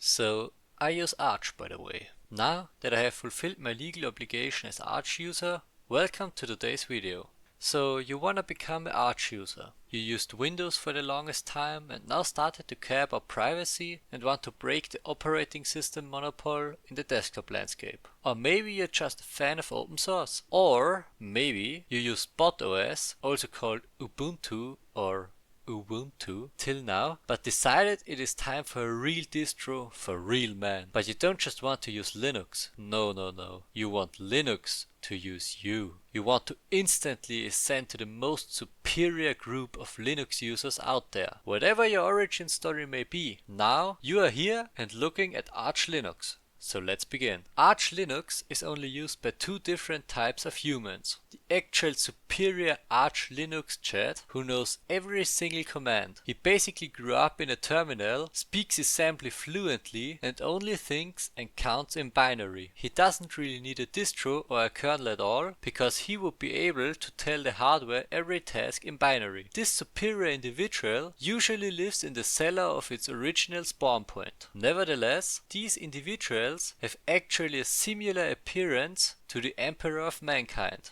So I use Arch, by the way. Now that I have fulfilled my legal obligation as Arch user, welcome to today's video. So you wanna become an Arch user. You used Windows for the longest time and now started to care about privacy and want to break the operating system monopoly in the desktop landscape. Or maybe you're just a fan of open source. Or maybe you use BotOS, also called Ubuntu or Ubuntu till now, but decided it is time for a real distro for real men. But you don't just want to use Linux. No. You want Linux to use you. You want to instantly ascend to the most superior group of Linux users out there. Whatever your origin story may be, now you are here and looking at Arch Linux. So let's begin. Arch Linux is only used by two different types of humans. The actual superior Arch Linux Chad who knows every single command. He basically grew up in a terminal, speaks assembly fluently and only thinks and counts in binary. He doesn't really need a distro or a kernel at all because he would be able to tell the hardware every task in binary. This superior individual usually lives in the cellar of its original spawn point. Nevertheless, these individuals have actually a similar appearance to the Emperor of Mankind.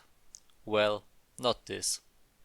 Well, not this.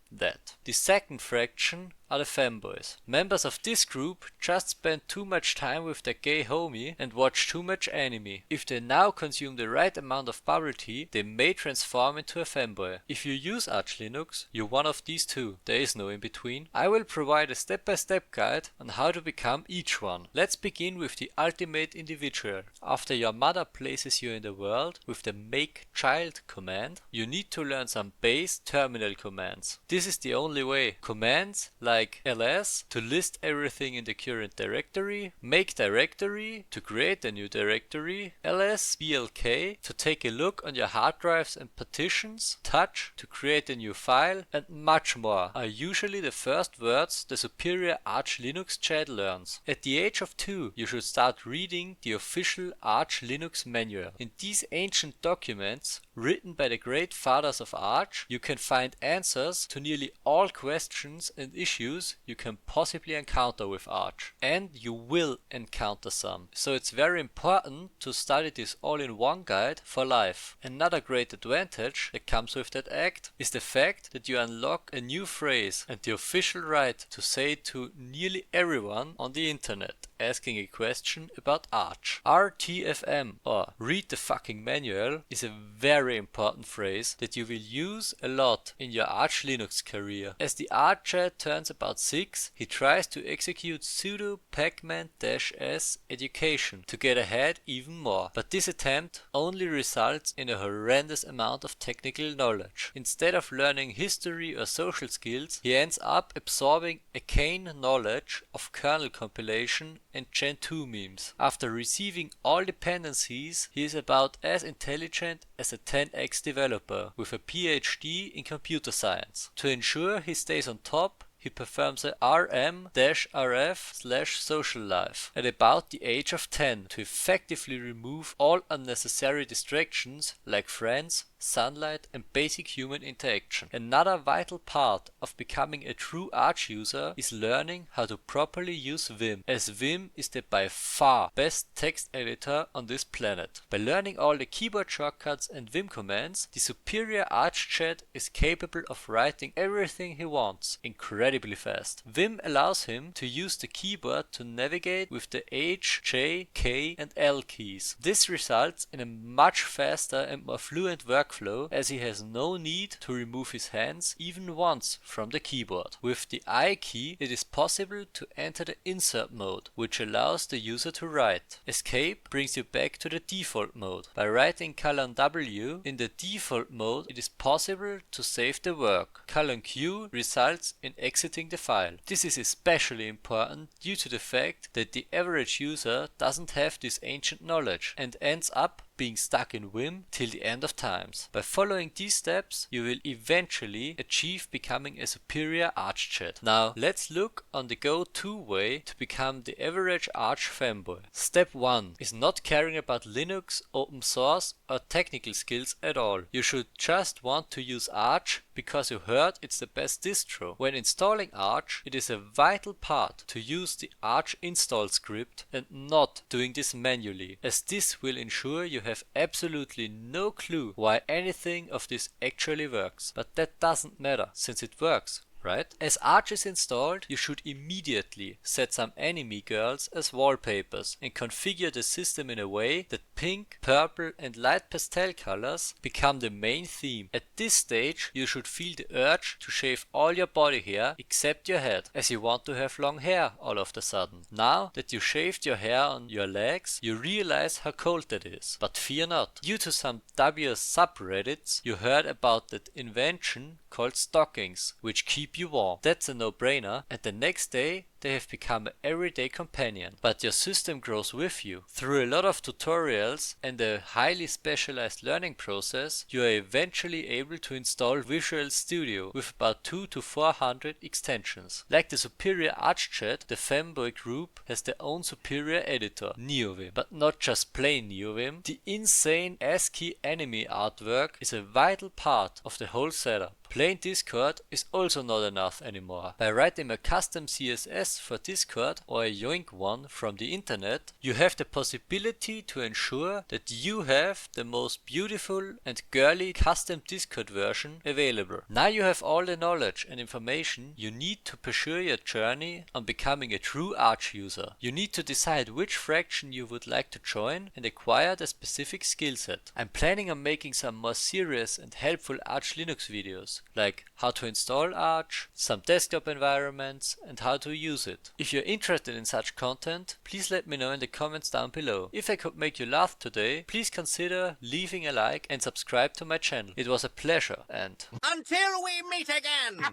That. The second fraction are the femboys. Members of this group just spend too much time with their gay homie and watch too much anime. If they now consume the right amount of bubble tea, they may transform into a femboy. If you use Arch Linux, you're one of these two. There is no in between. I will provide a step-by-step guide on how to become each one. Let's begin with the ultimate individual. After your mother places you in the world with the make child command, you need to learn some base terminal commands. This is the only way. Commands like ls to list everything in the current directory, make directory to create a new directory, ls blk to take a look on your hard drives and partitions, touch to create a new file, and much more are usually the first words the superior Arch Linux Chad learns. At the age of 2, you should start reading the official Arch Linux manual. In these ancient documents, written by the great fathers of Arch, you can find answers to nearly all questions and issues you can possibly encounter with Arch. And you will encounter some. So it's very important to study this all-in-one guide for life. Another great advantage that comes with that act is the fact that you unlock a new phrase and the official right to say it to nearly everyone on the internet asking a question about Arch. RTFM or read the fucking manual is a very important phrase that you will use a lot in your Arch Linux career. As the Arch Chad turns about 6, he tries to execute sudo pacman-s education to get ahead even more. But this attempt only results in a horrendous amount of technical knowledge. Instead of learning history or social skills, he ends up absorbing arcane knowledge of kernel compilation and Gentoo memes. After receiving all dependencies, he is about as intelligent as a 10x developer with a PhD in computer science. To ensure he stays on top, he performs a rm-rf/social life at about the age of 10 to effectively remove all unnecessary distractions like friends, sunlight and basic human interaction. Another vital part of becoming a true Arch user is learning how to properly use Vim, as Vim is the by far best text editor on this planet. By learning all the keyboard shortcuts and Vim commands, the superior Arch Chad is capable of writing everything he wants incredibly fast. Vim allows him to use the keyboard to navigate with the H, J, K and L keys. This results in a much faster and more fluent workflow as he has no need to remove his hands even once from the keyboard. With the I key, it is possible to enter the insert mode, which allows the user to write. Escape brings you back to the default mode. By writing :W in the default mode, it is possible to save the work. :Q results in exiting the file. This is especially important due to the fact that the average user doesn't have this ancient knowledge and ends up being stuck in Vim till the end of times. By following these steps, you will eventually achieve becoming a superior Arch Chad. Now, let's look on the go-to way to become the average Arch fanboy. Step 1 is not caring about Linux, open source or technical skills at all. You should just want to use Arch because you heard it's the best distro. When installing Arch, it is a vital part to use the Arch install script and not doing this manually, as this will ensure you have absolutely no clue why anything of this actually works. But that doesn't matter, since it works. Right? As Arch is installed, you should immediately set some anime girls as wallpapers and configure the system in a way that pink, purple and light pastel colors become the main theme. At this stage, you should feel the urge to shave all your body hair except your head, as you want to have long hair all of a sudden. Now that you shaved your hair on your legs, you realize how cold that is. But fear not. Due to some dubious subreddits, you heard about that invention called stockings, which keep you warm. That's a no-brainer, and the next day they have become an everyday companion. But your system grows with you. Through a lot of tutorials and a highly specialized learning process, you are eventually able to install Visual Studio with about 200 to 400 extensions. Like the superior ArchChat, the Femboy group has their own superior editor, NeoVim. But not just plain NeoVim. The insane ASCII anime artwork is a vital part of the whole setup. Plain Discord is also not enough anymore. By writing a custom CSS for Discord or a Yoink one from the internet, you have the possibility to ensure that you have the most beautiful and girly custom Discord version available. Now you have all the knowledge and information you need to pursue your journey on becoming a true Arch user. You need to decide which fraction you would like to join and acquire the specific skill set. I'm planning on making some more serious and helpful Arch Linux videos, like how to install Arch, some desktop environments and how to use it. If you're interested in such content, please let me know in the comments down below. If I could make you laugh today, please consider leaving a like and subscribe to my channel. It was a pleasure, and until we meet again!